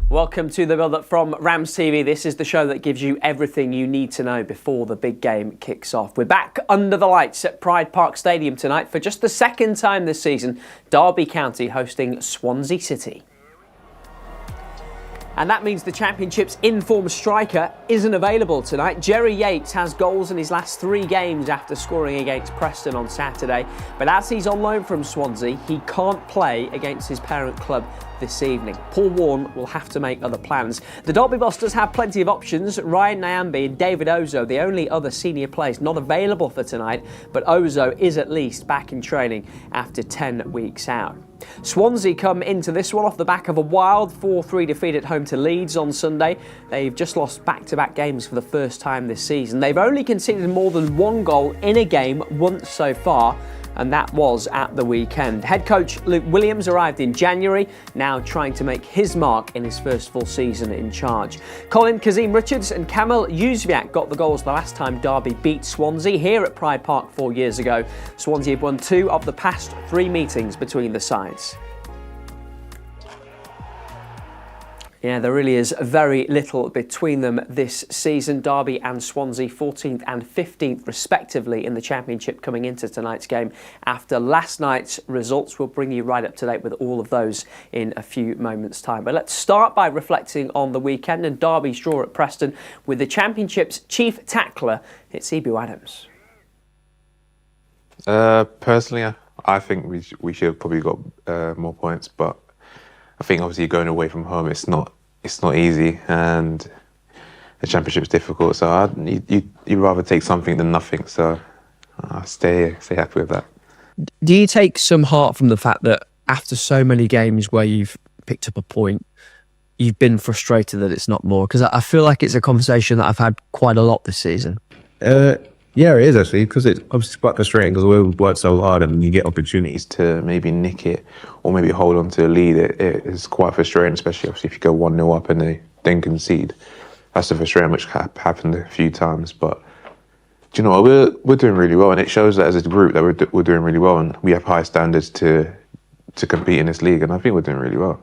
Welcome to the build-up from RamsTV. This is the show that gives you everything you need to know before the big game kicks off. We're back under the lights at Pride Park Stadium tonight for just the second time this season. Derby County hosting Swansea City. And that means the Championship's in-form striker isn't available tonight. Jerry Yates has goals in his last 3 games after scoring against Preston on Saturday. But as he's on loan from Swansea, he can't play against his parent club this evening. Paul Warne will have to make other plans. The Derby Busters have plenty of options. Ryan Nyambe and David Ozo, the only other senior players not available for tonight, but Ozo is at least back in training after 10 weeks out. Swansea come into this one off the back of a wild 4-3 defeat at home to Leeds on Sunday. They've just lost back-to-back games for the first time this season. They've only conceded more than 1 goal in a game once so far, and that was at the weekend. Head coach Luke Williams arrived in January, now trying to make his mark in his first full season in charge. Colin Kazim-Richards and Kamil Jóźwiak got the goals the last time Derby beat Swansea here at Pride Park 4 years ago. Swansea have won 2 of the past 3 meetings between the sides. Yeah, there really is very little between them this season. Derby and Swansea 14th and 15th respectively in the Championship coming into tonight's game. After last night's results, we'll bring you right up to date with all of those in a few moments' time. But let's start by reflecting on the weekend and Derby's draw at Preston with the Championship's chief tackler. It's Ebou Adams. Personally, I think we should have probably got more points, but I think obviously going away from home, it's not easy, and the Championship's difficult. So you'd rather take something than nothing. So stay happy with that. Do you take some heart from the fact that after so many games where you've picked up a point, you've been frustrated that it's not more? Because I feel like it's a conversation that I've had quite a lot this season. Yeah, it is actually, because it's obviously quite frustrating because we've worked so hard and you get opportunities. To maybe nick it or maybe hold on to a lead, it is quite frustrating, especially obviously if you go 1-0 up and they then concede. That's the frustration which happened a few times. But do you know what? We're doing really well, and it shows that as a group that we're doing really well, and we have high standards to compete in this league, and I think we're doing really well.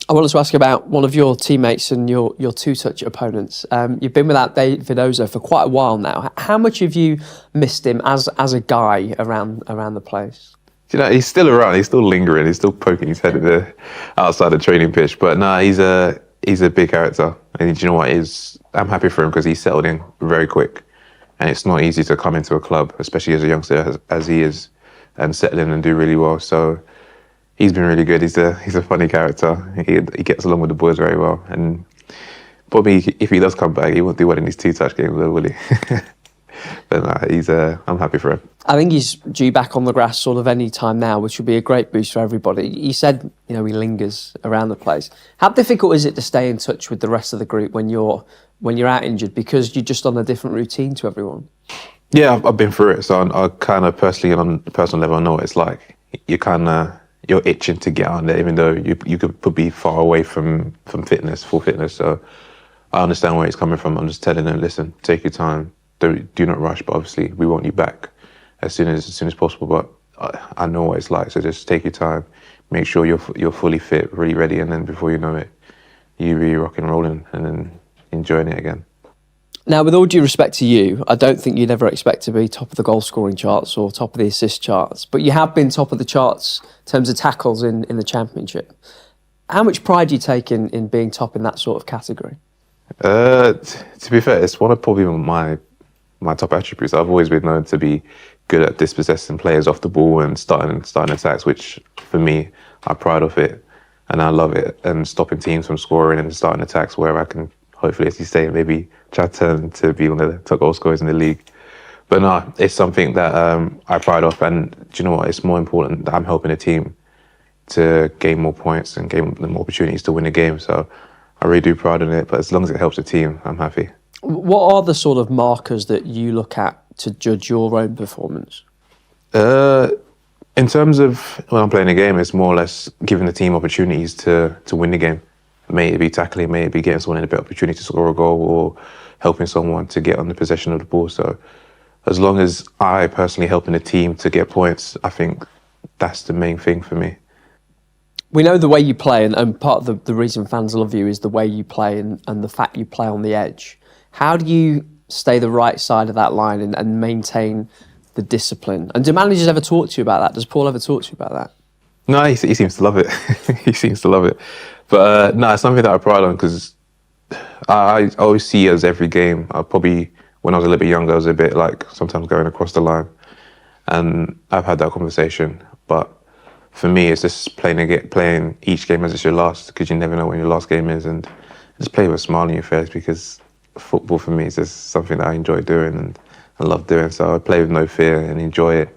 I wanted to ask about one of your teammates and your two-touch opponents. You've been without David Ozo for quite a while now. How much have you missed him as a guy around the place? You know, he's still around. He's still lingering. He's still poking his head outside the training pitch. But no, he's a big character. And do you know what? I'm happy for him because he settled in very quick. And it's not easy to come into a club, especially as a youngster as he is, and settle in and do really well. So he's been really good. He's a funny character. He gets along with the boys very well. And probably if he does come back, he won't do well in his two-touch game, will he? But no, I'm happy for him. I think he's due back on the grass sort of any time now, which would be a great boost for everybody. He said, he lingers around the place. How difficult is it to stay in touch with the rest of the group when you're out injured, because you're just on a different routine to everyone? Yeah, I've been through it, so I kind of personally, on the personal level, I know what it's like. You're itching to get on there, even though you could be far away from full fitness. So I understand where he's coming from. I'm just telling him, listen, take your time. Do not rush, but obviously we want you back as soon as possible. But I know what it's like, so just take your time, make sure you're fully fit, really ready, and then before you know it, you really rock and rolling and then enjoying it again. Now, with all due respect to you, I don't think you'd ever expect to be top of the goal scoring charts or top of the assist charts, but you have been top of the charts in terms of tackles in the Championship. How much pride do you take in being top in that sort of category? To be fair, it's one of probably my top attributes. I've always been known to be good at dispossessing players off the ball and starting attacks, which for me, I pride of it and I love it, and stopping teams from scoring and starting attacks where I can, hopefully, as you say, maybe try to turn to be one of the top goal scorers in the league. But no, it's something that I pride off, and do you know what? It's more important that I'm helping a team to gain more points and gain them opportunities to win a game. So I really do pride in it, but as long as it helps the team, I'm happy. What are the sort of markers that you look at to judge your own performance? In terms of when I'm playing a game, it's more or less giving the team opportunities to win the game. May it be tackling, may it be getting someone in a better opportunity to score a goal, or helping someone to get on the possession of the ball. So as long as I personally helping the team to get points, I think that's the main thing for me. We know the way you play, and part of the reason fans love you is the way you play and the fact you play on the edge. How do you stay the right side of that line and maintain the discipline? And do managers ever talk to you about that? Does Paul ever talk to you about that? No, he seems to love it. He seems to love it. But no, it's something that I pride on, because I always see as every game. Probably when I was a little bit younger, I was a bit like sometimes going across the line. And I've had that conversation. But for me, it's just playing each game as it's your last, because you never know when your last game is. And just play with a smile on your face, because football for me is just something that I enjoy doing and I love doing. So I play with no fear and enjoy it.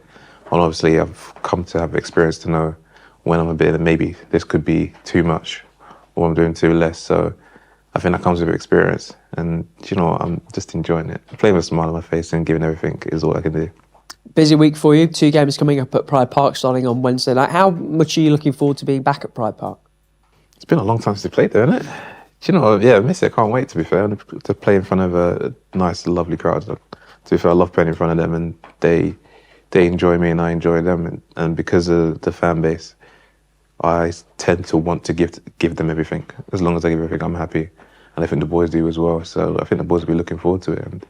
And obviously, I've come to have experience to know when I'm a bit, maybe this could be too much, or I'm doing too less. So I think that comes with experience. And you know, I'm just enjoying it. Playing with a smile on my face and giving everything is all I can do. Busy week for you. 2 games coming up at Pride Park starting on Wednesday night. How much are you looking forward to being back at Pride Park? It's been a long time since I played there, isn't it? Do you know, yeah, I miss it. I can't wait, to be fair, to play in front of a nice, lovely crowd. To be fair, I love playing in front of them, and they enjoy me and I enjoy them. And because of the fan base, I tend to want to give them everything. As long as I give everything, I'm happy. And I think the boys do as well. So I think the boys will be looking forward to it. And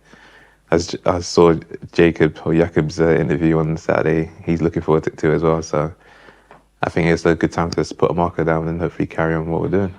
as I saw Jakob's interview on Saturday, he's looking forward to it too as well. So I think it's a good time to put a marker down and hopefully carry on what we're doing.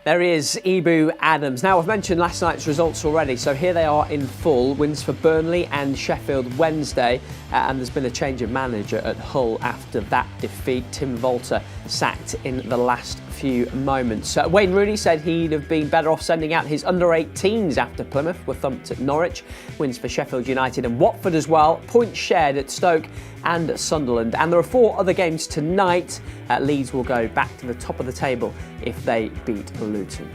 There he is, Ebou Adams. Now, I've mentioned last night's results already, so here they are in full. Wins for Burnley and Sheffield Wednesday, and there's been a change of manager at Hull after that defeat. Tim Volter sacked in the last few moments. Wayne Rooney said he'd have been better off sending out his under-18s after Plymouth were thumped at Norwich. Wins for Sheffield United and Watford as well. Points shared at Stoke and Sunderland. And there are 4 other games tonight. Leeds will go back to the top of the table if they beat Luton.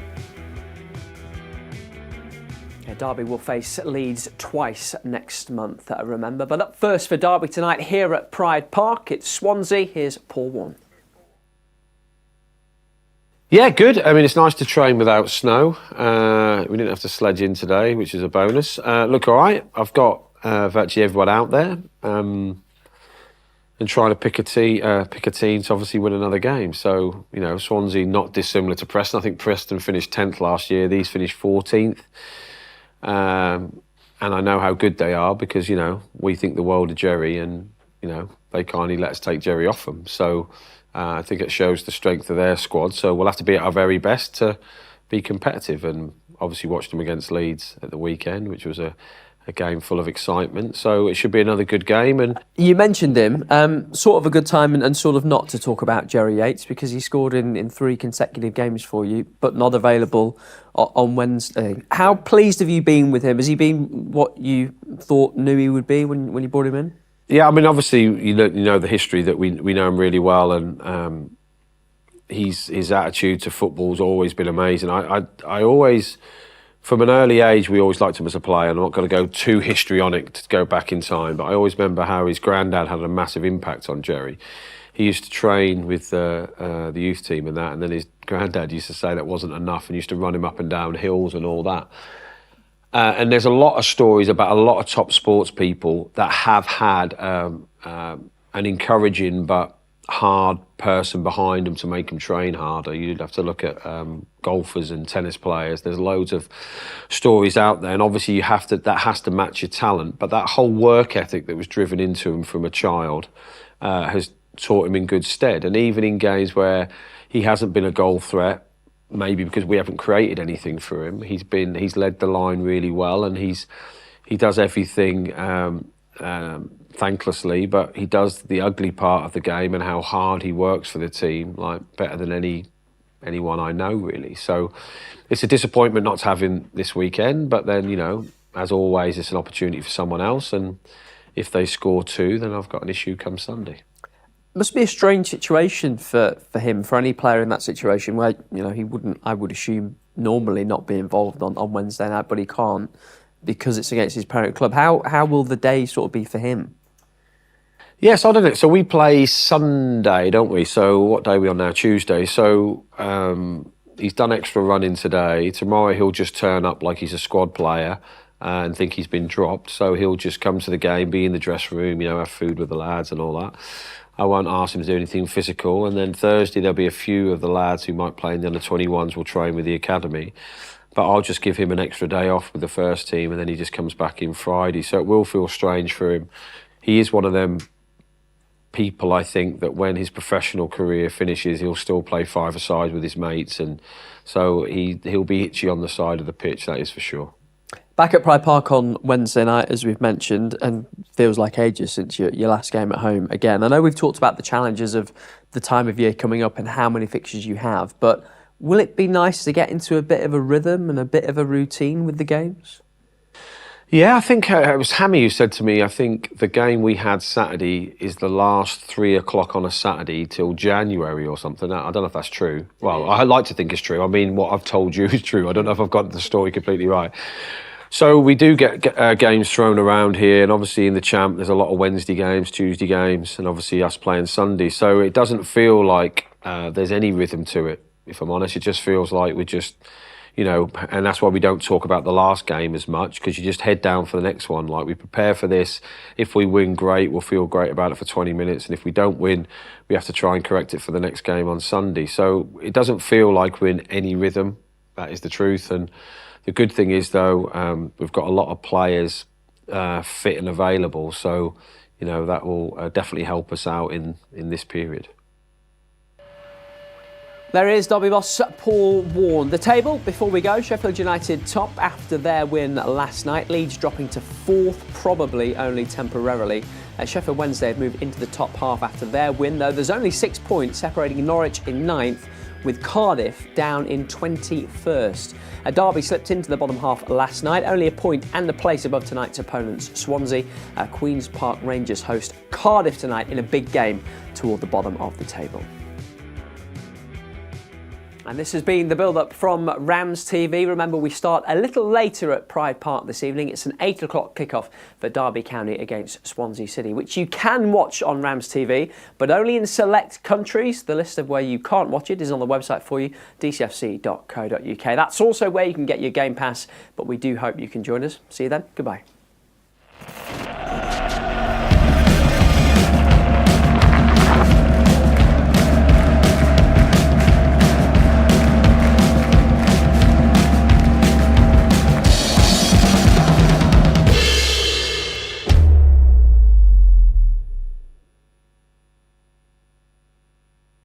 Derby will face Leeds twice next month, remember. But up first for Derby tonight here at Pride Park, it's Swansea. Here's Paul Warne. Yeah, good. I mean, it's nice to train without snow. We didn't have to sledge in today, which is a bonus. Look, all right. I've got virtually everyone out there and trying to pick a team to obviously win another game. So, you know, Swansea not dissimilar to Preston. I think Preston finished 10th last year. These finished 14th. And I know how good they are because, you know, we think the world of Jerry and, you know, they kindly let us take Jerry off them. So I think it shows the strength of their squad. So we'll have to be at our very best to be competitive. And obviously watched them against Leeds at the weekend, which was a game full of excitement. So it should be another good game. And you mentioned him, sort of a good time and sort of not to talk about Jerry Yates because he scored in 3 consecutive games for you, but not available on Wednesday. How pleased have you been with him? Has he been what you knew he would be when you brought him in? Yeah, I mean, obviously, you know the history that we know him really well, and his attitude to football's always been amazing. I always, from an early age, we always liked him as a player. I'm not going to go too histrionic to go back in time, but I always remember how his granddad had a massive impact on Jerry. He used to train with the youth team and that, and then his granddad used to say that wasn't enough and used to run him up and down hills and all that. And there's a lot of stories about a lot of top sports people that have had an encouraging but hard person behind them to make them train harder. You'd have to look at golfers and tennis players. There's loads of stories out there, and obviously that has to match your talent. But that whole work ethic that was driven into him from a child has taught him in good stead. And even in games where he hasn't been a goal threat, maybe because we haven't created anything for him, he's led the line really well, and he does everything thanklessly, but he does the ugly part of the game and how hard he works for the team, like better than anyone I know really. So it's a disappointment not to have him this weekend, but then, you know, as always, it's an opportunity for someone else, and if they score 2, then I've got an issue come Sunday. Must be a strange situation for him, for any player in that situation where, you know, he wouldn't, I would assume, normally not be involved on Wednesday night, but he can't because it's against his parent club. How will the day sort of be for him? Yes, I don't know. So we play Sunday, don't we? So what day are we on now? Tuesday. So he's done extra running today. Tomorrow he'll just turn up like he's a squad player and think he's been dropped. So he'll just come to the game, be in the dressing room, you know, have food with the lads and all that. I won't ask him to do anything physical. And then Thursday, there'll be a few of the lads who might play in the under-21s will train with the academy. But I'll just give him an extra day off with the first team, and then he just comes back in Friday. So it will feel strange for him. He is one of them people, I think, that when his professional career finishes, he'll still play 5-a-side with his mates. And so he'll be itchy on the side of the pitch, that is for sure. Back at Pride Park on Wednesday night, as we've mentioned, and feels like ages since your last game at home again. I know we've talked about the challenges of the time of year coming up and how many fixtures you have, but will it be nice to get into a bit of a rhythm and a bit of a routine with the games? Yeah, I think it was Hammy who said to me, I think the game we had Saturday is the last 3 o'clock on a Saturday till January or something. I don't know if that's true. Well, I like to think it's true. I mean, what I've told you is true. I don't know if I've got the story completely right. So we do get games thrown around here, and obviously in the Champ there's a lot of Wednesday games, Tuesday games, and obviously us playing Sunday. So it doesn't feel like there's any rhythm to it, if I'm honest. It just feels like we're just, you know, and that's why we don't talk about the last game as much, because you just head down for the next one. Like, we prepare for this. If we win, great, we'll feel great about it for 20 minutes. And if we don't win, we have to try and correct it for the next game on Sunday. So it doesn't feel like we're in any rhythm. That is the truth. And the good thing is, though, we've got a lot of players fit and available. So, you know, that will definitely help us out in this period. There is Derby boss Paul Warne. The table, before we go, Sheffield United top after their win last night. Leeds dropping to 4th, probably only temporarily. Sheffield Wednesday have moved into the top half after their win, though there's only 6 points separating Norwich in 9th, with Cardiff down in 21st. Derby slipped into the bottom half last night, only a point and a place above tonight's opponents, Swansea. Queen's Park Rangers host Cardiff tonight in a big game toward the bottom of the table. And this has been the build-up from RamsTV. Remember, we start a little later at Pride Park this evening. It's an 8 o'clock kickoff for Derby County against Swansea City, which you can watch on RamsTV, but only in select countries. The list of where you can't watch it is on the website for you, dcfc.co.uk. That's also where you can get your Game Pass, but we do hope you can join us. See you then. Goodbye.